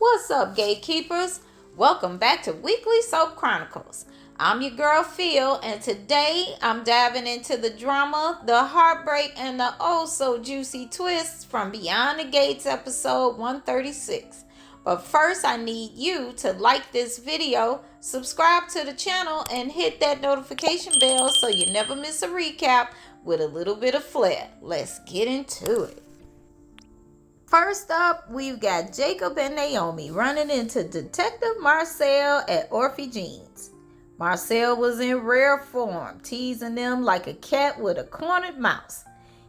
What's up, Gatekeepers? Welcome back to Weekly Soap Chronicles. I'm your girl Phyl, and today I'm diving into the drama, the heartbreak, and the oh-so-juicy twists from Beyond the Gates episode 136. But first, I need you to like this video, subscribe to the channel, and hit that notification bell so you never miss a recap with a little bit of flair. Let's get into it. First up, we've got Jacob and Naomi running into Detective Marcel at Orphy Jean's. Marcel was in rare form, teasing them like a cat with a cornered mouse.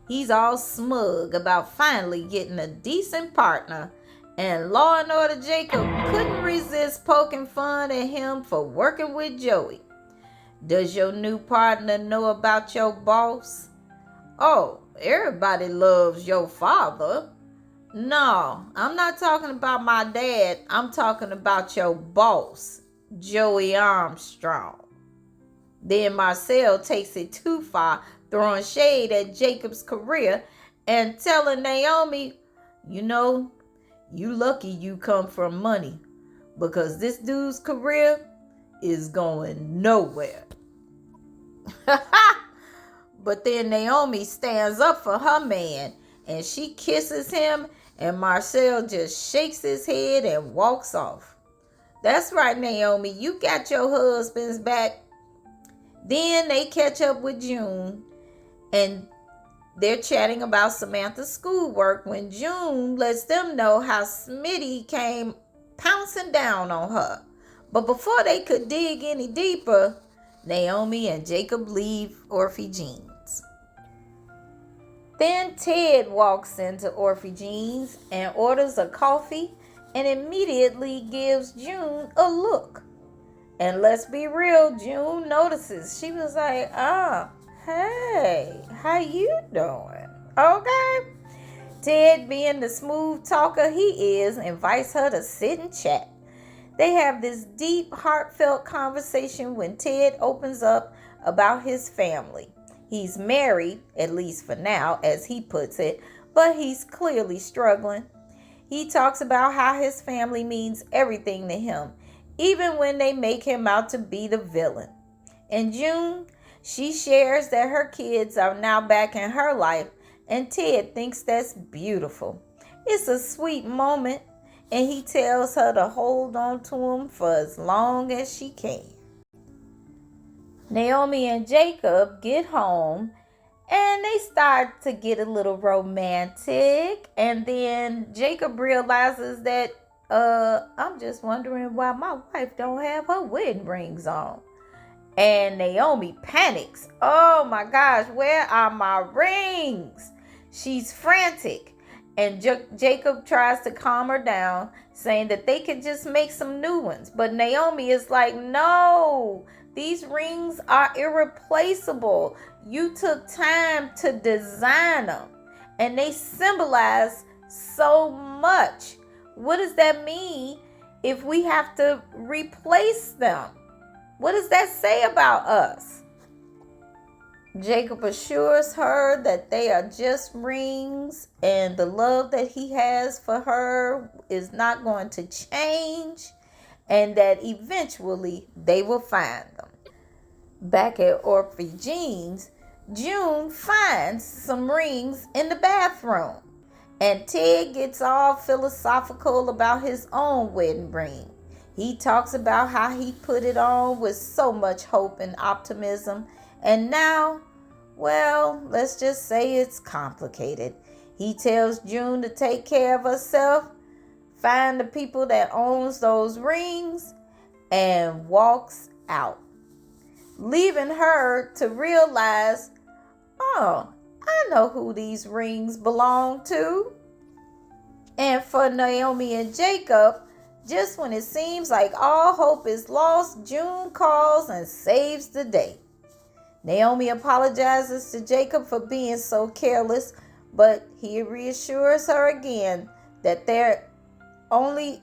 He's all smug about finally getting a decent partner, and Law and Order Jacob couldn't resist poking fun at him for working with Joey. Does your new partner know about your boss? Oh, everybody loves your father. No, I'm not talking about my dad. I'm talking about your boss, Joey Armstrong. Then Marcel takes it too far, throwing shade at Jacob's career and telling Naomi, you lucky you come from money, because this dude's career is going nowhere. But then Naomi stands up for her man, and she kisses him, and Marcel just shakes his head and walks off. That's right, Naomi, you got your husband's back. Then they catch up with June, and they're chatting about Samantha's schoolwork when June lets them know how Smitty came pouncing down on her. But before they could dig any deeper, Naomi and Jacob leave Orphy Jean's. Then Ted walks into Orphy Jean's and orders a coffee and immediately gives June a look. And let's be real, June notices. She was like, hey, how you doing? Okay. Ted, being the smooth talker he is, invites her to sit and chat. They have this deep, heartfelt conversation when Ted opens up about his family. He's married, at least for now, as he puts it, but he's clearly struggling. He talks about how his family means everything to him, even when they make him out to be the villain. And June, she shares that her kids are now back in her life, and Ted thinks that's beautiful. It's a sweet moment, and he tells her to hold on to him for as long as she can. Naomi and Jacob get home, and they start to get a little romantic, and then Jacob realizes that I'm just wondering why my wife don't have her wedding rings on. And Naomi panics. Oh my gosh, where are my rings? She's frantic, and Jacob tries to calm her down, saying that they could just make some new ones. But Naomi is like, no, these rings are irreplaceable. You took time to design them, and they symbolize so much. What does that mean if we have to replace them? What does that say about us? Jacob assures her that they are just rings, and the love that he has for her is not going to change, and that eventually they will find them. Back at Orphy Jean's, June finds some rings in the bathroom, and Ted gets all philosophical about his own wedding ring. He talks about how he put it on with so much hope and optimism, and now, well, let's just say it's complicated. He tells June to take care of herself, find the people that owns those rings, and walks out, leaving her to realize, oh, I know who these rings belong to. And for Naomi and Jacob, just when it seems like all hope is lost, June calls and saves the day. Naomi apologizes to Jacob for being so careless, but he reassures her again that only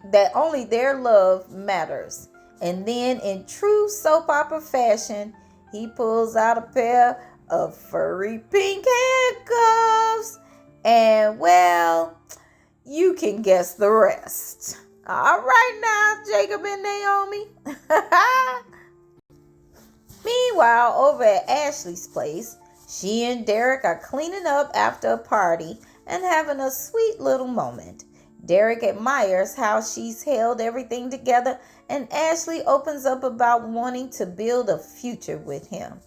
their love matters. And then, in true soap opera fashion, he pulls out a pair of furry pink handcuffs. And, well, you can guess the rest. All right now, Jacob and Naomi. Meanwhile, over at Ashley's place, she and Derek are cleaning up after a party and having a sweet little moment. Derek admires how she's held everything together, and Ashley opens up about wanting to build a future with him.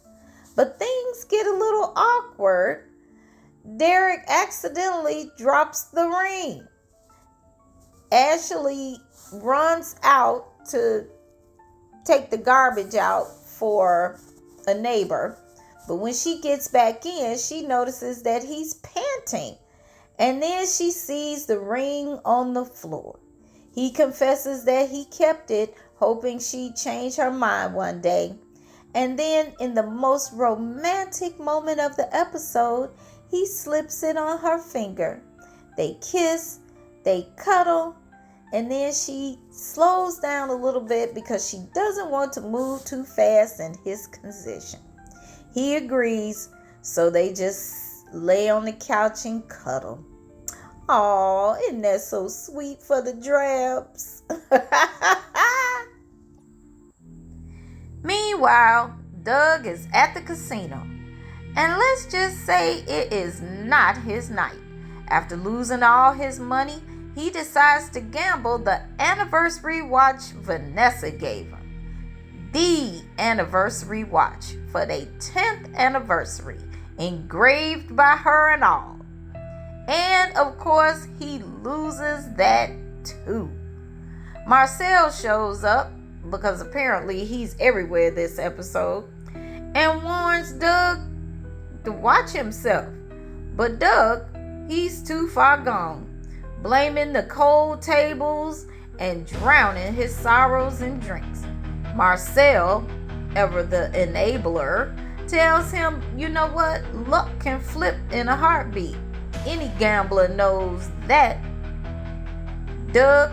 But things get a little awkward. Derek accidentally drops the ring. Ashley runs out to take the garbage out for a neighbor, but when she gets back in, she notices that he's panting, and then she sees the ring on the floor. He confesses that he kept it, hoping she'd change her mind one day. And then, in the most romantic moment of the episode, he slips it on her finger. They kiss, they cuddle, and then she slows down a little bit because she doesn't want to move too fast in his position. He agrees, so they just lay on the couch and cuddle. Aw, isn't that so sweet for the Drabs? Meanwhile, Doug is at the casino. And let's just say it is not his night. After losing all his money, he decides to gamble the anniversary watch Vanessa gave him. The anniversary watch for their 10th anniversary, engraved by her and all. And of course, he loses that too. Marcel shows up, because apparently he's everywhere this episode, and warns Doug to watch himself. But Doug, he's too far gone, blaming the cold tables and drowning his sorrows in drinks. Marcel, ever the enabler, tells him, you know what, luck can flip in a heartbeat. Any gambler knows that. Doug,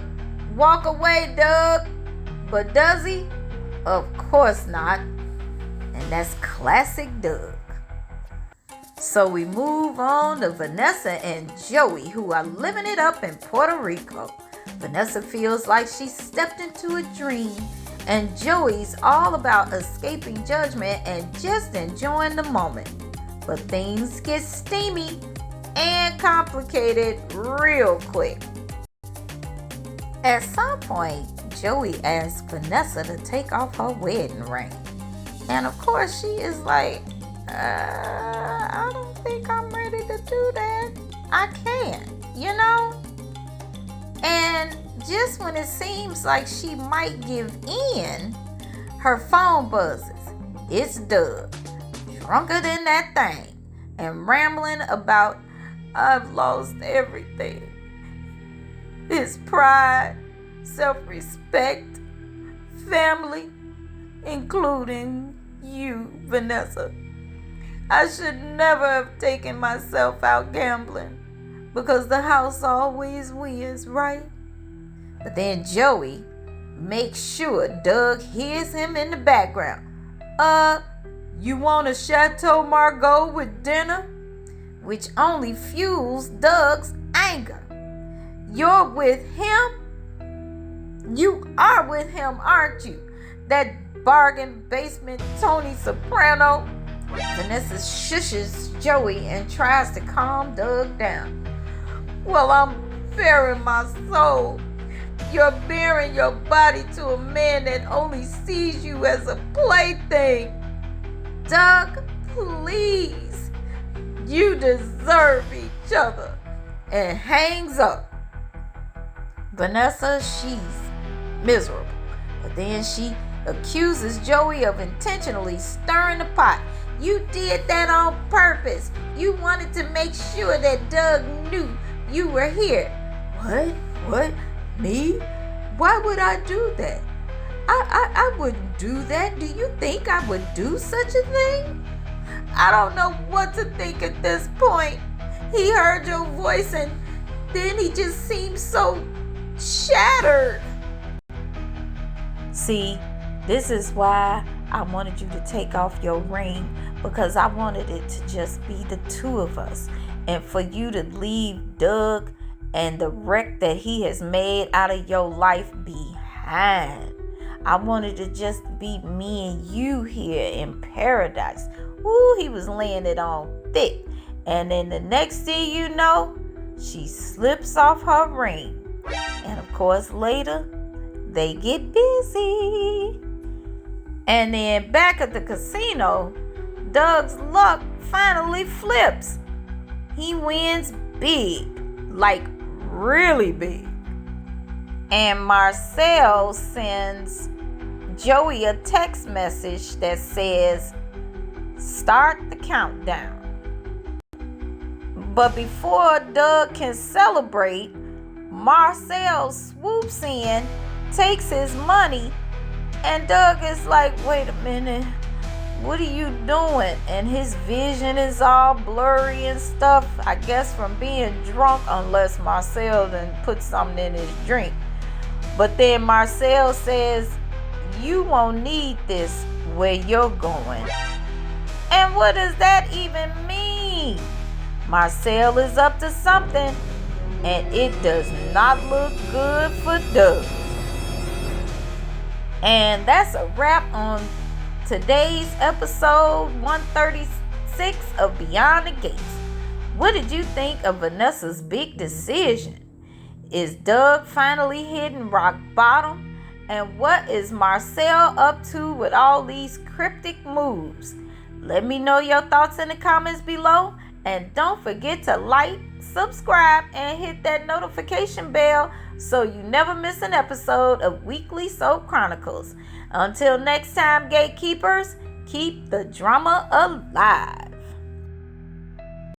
walk away, Doug. But does he? Of course not. And that's classic Doug. So we move on to Vanessa and Joey, who are living it up in Puerto Rico. Vanessa feels like she stepped into a dream, and Joey's all about escaping judgment and just enjoying the moment. But things get steamy and complicated real quick. At some point, Joey asks Vanessa to take off her wedding ring. And of course, she is like, I don't think I'm ready to do that. I can't, you know? And just when it seems like she might give in, her phone buzzes. It's Doug, drunker than that thing, and rambling about, I've lost everything. His pride, self-respect, family, including you, Vanessa. I should never have taken myself out gambling, because the house always wins, right? But then Joey makes sure Doug hears him in the background. You want a Chateau Margaux with dinner? Which only fuels Doug's anger. You're with him? You are with him, aren't you? That bargain basement Tony Soprano. Vanessa shushes Joey and tries to calm Doug down. Well, I'm bearing my soul. You're bearing your body to a man that only sees you as a plaything. Doug, please. You deserve each other. And hangs up. Vanessa, she's miserable. But then she accuses Joey of intentionally stirring the pot. You did that on purpose. You wanted to make sure that Doug knew you were here. What? Me? Why would I do that? I wouldn't do that. Do you think I would do such a thing? I don't know what to think at this point. He heard your voice and then he just seemed so shattered. See, this is why I wanted you to take off your ring, because I wanted it to just be the two of us, and for you to leave Doug and the wreck that he has made out of your life behind. I wanted to just be me and you here in paradise. Ooh, he was laying it on thick. And then the next thing you know, she slips off her ring. And of course, later, they get busy. And then back at the casino, Doug's luck finally flips. He wins big, like really big. And Marcel sends Joey a text message that says, "Start the countdown." But before Doug can celebrate, Marcel swoops in, takes his money, and Doug is like, "Wait a minute, what are you doing?" And his vision is all blurry and stuff, I guess from being drunk, unless Marcel then put something in his drink. But then Marcel says, "You won't need this where you're going." And what does that even mean? Marcel is up to something, and it does not look good for Doug. And that's a wrap on today's episode 136 of Beyond the Gates. What did you think of Vanessa's big decision? Is Doug finally hitting rock bottom? And what is Marcel up to with all these cryptic moves? Let me know your thoughts in the comments below. And don't forget to like, subscribe, and hit that notification bell so you never miss an episode of Weekly Soap Chronicles. Until next time, Gatekeepers, keep the drama alive.